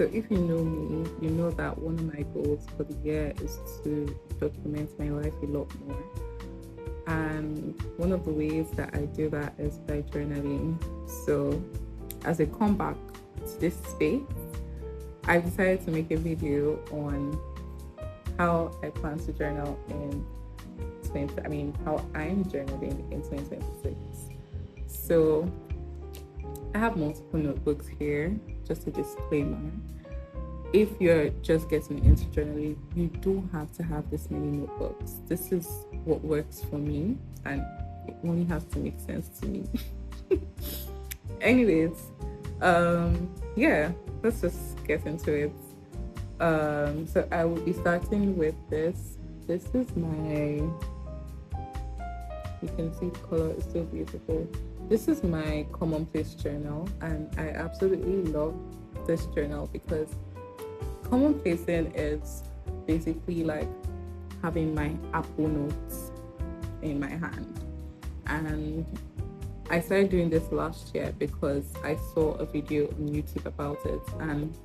So if you know me, you know that one of my goals for the year is to document my life a lot more. And one of the ways that I do that is by journaling. So as a comeback to this space, I decided to make a video on how I plan to journal in 20, I mean, how I'm journaling in 2026. So I have multiple notebooks here, just a disclaimer. If you're just getting into journaling, you don't have to have this many notebooks. This is what works for me, and it only has to make sense to me. Anyways, yeah, let's just get into it. So I will be starting with this. This is my, you can see the color is so beautiful. This is my commonplace journal, and I absolutely love this journal because commonplacing is basically like having my Apple Notes in my hand. And I started doing this last year because I saw a video on YouTube about it, and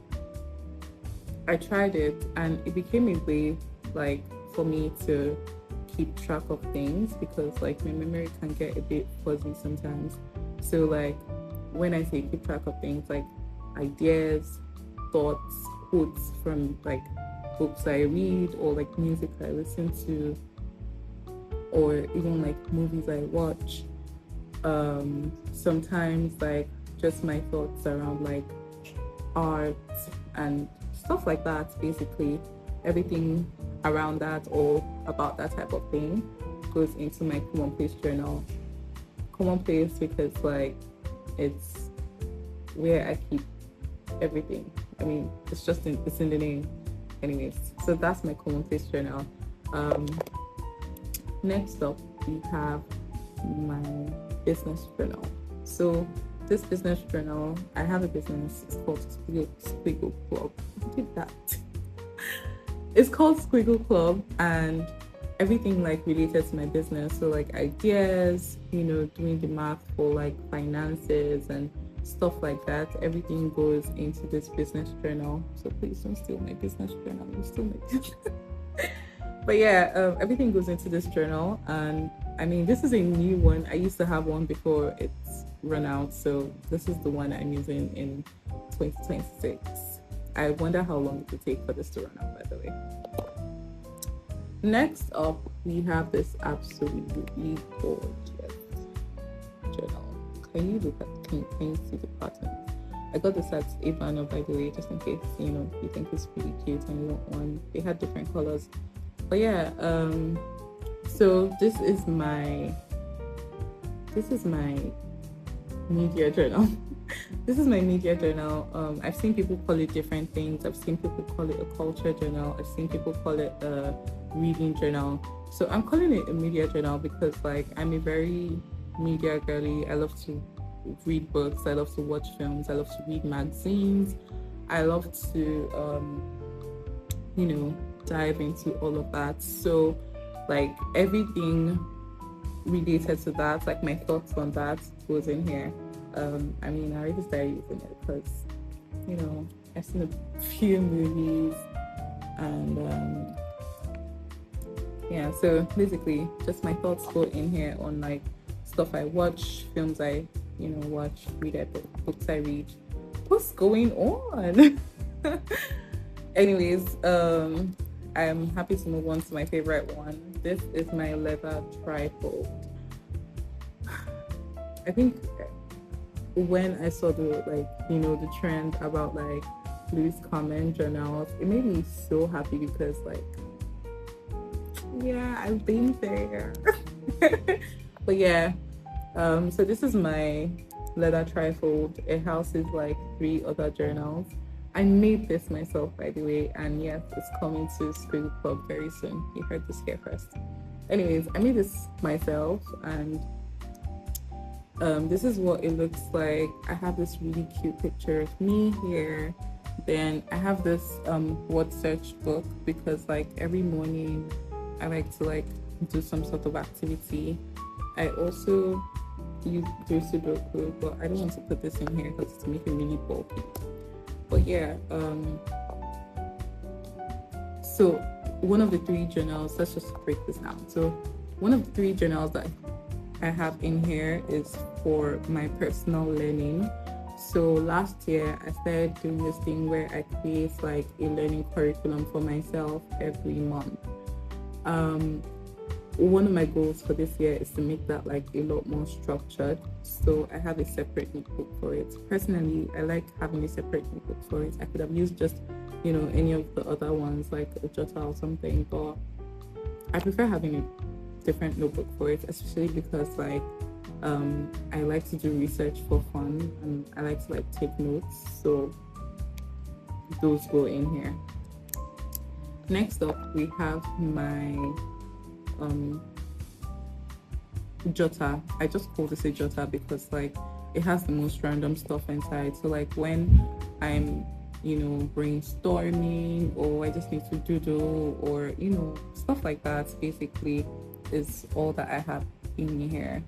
I tried it, and it became a way like for me to keep track of things, because like my memory can get a bit fuzzy sometimes. So like when I say keep track of things, like ideas, thoughts, quotes from like books I read, or like music I listen to, or even like movies I watch. Sometimes like just my thoughts around like art and stuff like that. Basically everything around that or about that type of thing goes into my commonplace journal. Commonplace because like it's where I keep everything. I mean, it's in the name. Anyways, so that's my commonplace journal. Next up, we have my business journal. So this business journal, I have a business. It's called Squiggle Club. Who did that? It's called Squiggle Club, and everything like related to my business. So like ideas, doing the math for like finances and stuff like that. Everything goes into this business journal. So please don't steal my business journal. You steal my business. But yeah, everything goes into this journal, and I mean, this is a new one. I used to have one before it's run out, so this is the one I'm using in 2026. I wonder how long it will take for this to run out, by the way. Next up, we have this absolutely gorgeous journal. Can you look at? Can you see the pattern? I got this at Ivano, by the way, just in case you think it's really cute and you want one. They had different colors, but yeah. So this is my media journal. This is my media journal. I've seen people call it different things. I've seen people call it a culture journal. I've seen people call it a reading journal. So I'm calling it a media journal because like I'm a very media girly. I love to read books. I love to watch films. I love to read magazines. I love to dive into all of that. So like everything related to that, like my thoughts on that goes in here. I mean, I already started using it because, I've seen a few movies and yeah, so basically just my thoughts go in here on like stuff I watch, films I, watch, books I read. What's going on? Anyways, I'm happy to move on to my favorite one. This is my leather trifold. I think when I saw the trend about like loose common journals, it made me so happy because like, yeah, I've been there. But yeah, so this is my leather trifold. It houses like 3 other journals. I made this myself, by the way, and yes, it's coming to Squiggle Club very soon. You heard this here first. Anyways, I made this myself, and this is what it looks like. I have this really cute picture of me here. Then I have this word search book because like every morning I like to like do some sort of activity. I also use Sudoku, but I don't want to put this in here because it's making really bulky. But yeah, so one of the three journals, let's just break this down. So one of the three journals that I have in here is for my personal learning. So last year I started doing this thing where I create like a learning curriculum for myself every month. One of my goals for this year is to make that like a lot more structured. So I have a separate notebook for it. Personally, I like having a separate notebook for it. I could have used just, any of the other ones like a jotter or something, but I prefer having a different notebook for it, especially because like I like to do research for fun and I like to like take notes. So those go in here. Next up, we have my jotter. I just call this a jotter because like it has the most random stuff inside. So like when I'm brainstorming or I just need to doodle or stuff like that, basically is all that I have in here.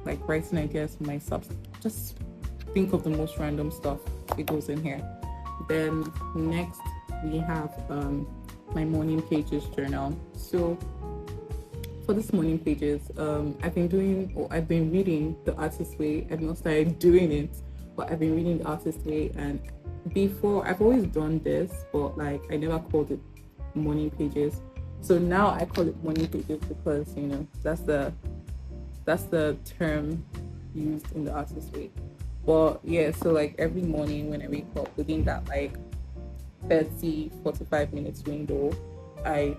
Like writing ideas for myself, just think of the most random stuff, it goes in here. Then next we have my morning pages journal. So for this morning pages, I've been reading The Artist's Way. I've not started doing it, but I've been reading The Artist's Way, and before I've always done this, but like I never called it morning pages. So now I call it morning pages because that's the term used in The Artist's Way. But yeah, so like every morning when I wake up, within that like 30-45 minutes window, I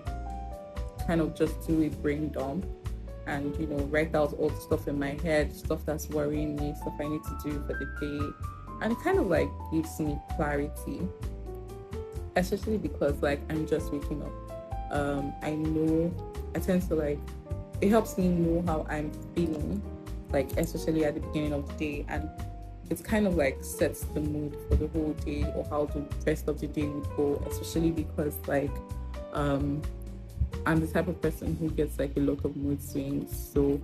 kind of just do a brain dump and write out all the stuff in my head, stuff that's worrying me, stuff I need to do for the day, and it kind of like gives me clarity, especially because like I'm just waking up. I tend to like, it helps me know how I'm feeling, like especially at the beginning of the day, and it's kind of like sets the mood for the whole day or how the rest of the day would go, especially because like I'm the type of person who gets like a lot of mood swings. So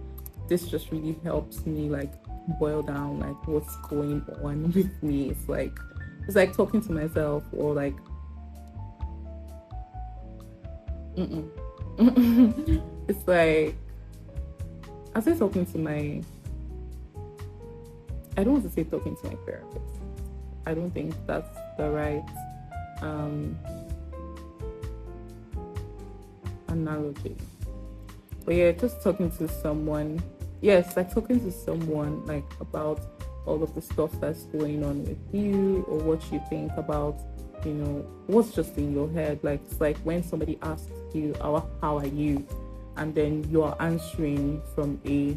this just really helps me like boil down like what's going on with me. It's like talking to myself, or like it's like I say talking to my, I don't want to say talking to my therapist. I don't think that's the right analogy. But yeah, just talking to someone. Yes, like talking to someone like about all of the stuff that's going on with you, or what you think about, what's just in your head. Like it's like when somebody asks you, how are you? And then you're answering from a,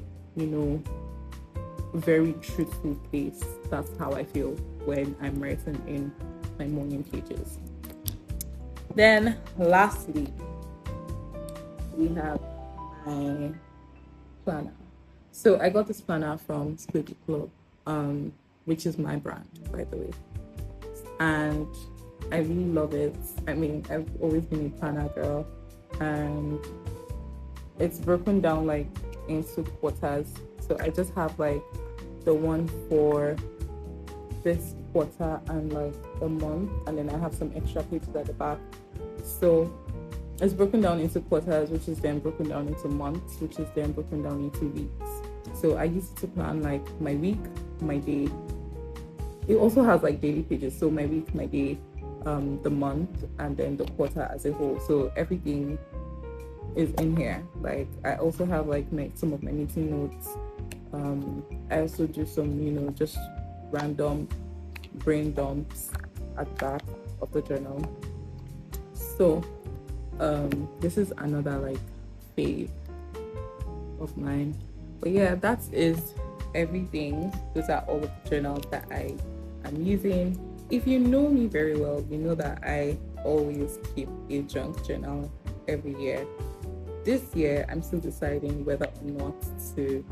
very truthful place. That's how I feel when I'm writing in my morning pages. Then lastly, we have my planner. So I got this planner from Split the Club, which is my brand, by the way. And I really love it. I mean, I've always been a planner girl, and it's broken down like into quarters. So I just have like the one for this quarter and like a month, and then I have some extra pages at the back. So it's broken down into quarters, which is then broken down into months, which is then broken down into weeks. So I used to plan like my week, my day. It also has like daily pages. So my week, my day, the month, and then the quarter as a whole. So everything is in here. Like I also have like some of my meeting notes. I also do some, just random brain dumps at the back of the journal. So this is another like fave of mine. But yeah, that is everything. Those are all of the journals that I am using. If you know me very well, you know that I always keep a junk journal every year. This year, I'm still deciding whether or not to,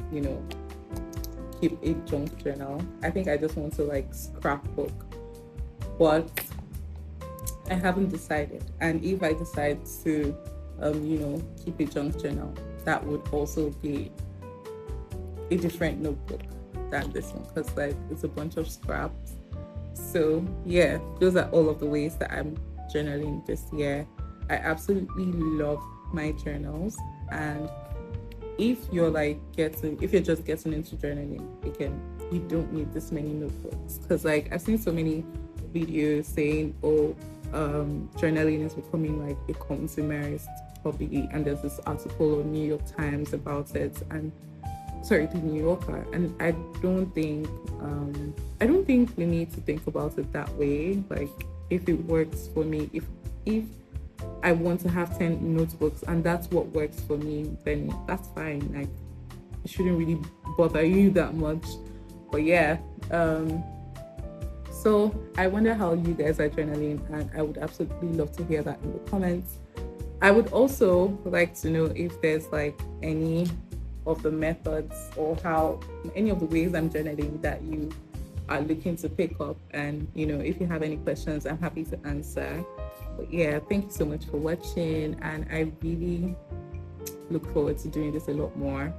keep a junk journal. I think I just want to like scrapbook, but I haven't decided. And if I decide to, keep a junk journal, that would also be a different notebook than this one, because like it's a bunch of scraps. So yeah, those are all of the ways that I'm journaling this year. I absolutely love my journals, and if you're just getting into journaling, you don't need this many notebooks, because like I've seen so many videos saying, oh, journaling is becoming like a consumerist hobby, and there's this article on New York Times about it, and sorry, the New Yorker, and I don't think we need to think about it that way. Like, if it works for me, if I want to have 10 notebooks and that's what works for me, then that's fine. Like, it shouldn't really bother you that much. But yeah, so I wonder how you guys are journaling, and I would absolutely love to hear that in the comments. I would also like to know if there's like any of the methods or how any of the ways I'm journaling that you are looking to pick up. And if you have any questions, I'm happy to answer. But yeah, thank you so much for watching, and I really look forward to doing this a lot more.